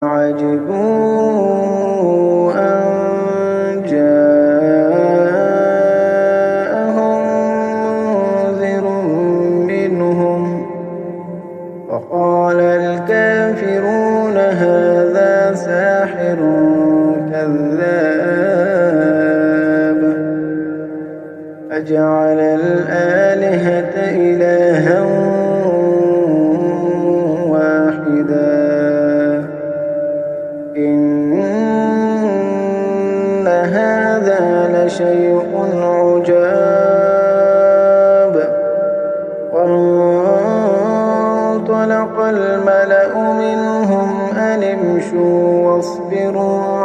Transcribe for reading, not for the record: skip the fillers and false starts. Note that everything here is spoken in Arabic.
عجبوا أن جاءهم منذر منهم وقال الكافرون هذا ساحر كذاب أجعل الآلهة إلها واحدا إن هذا لشيء عجاب وانطلق الملأ منهم أن امشوا واصبروا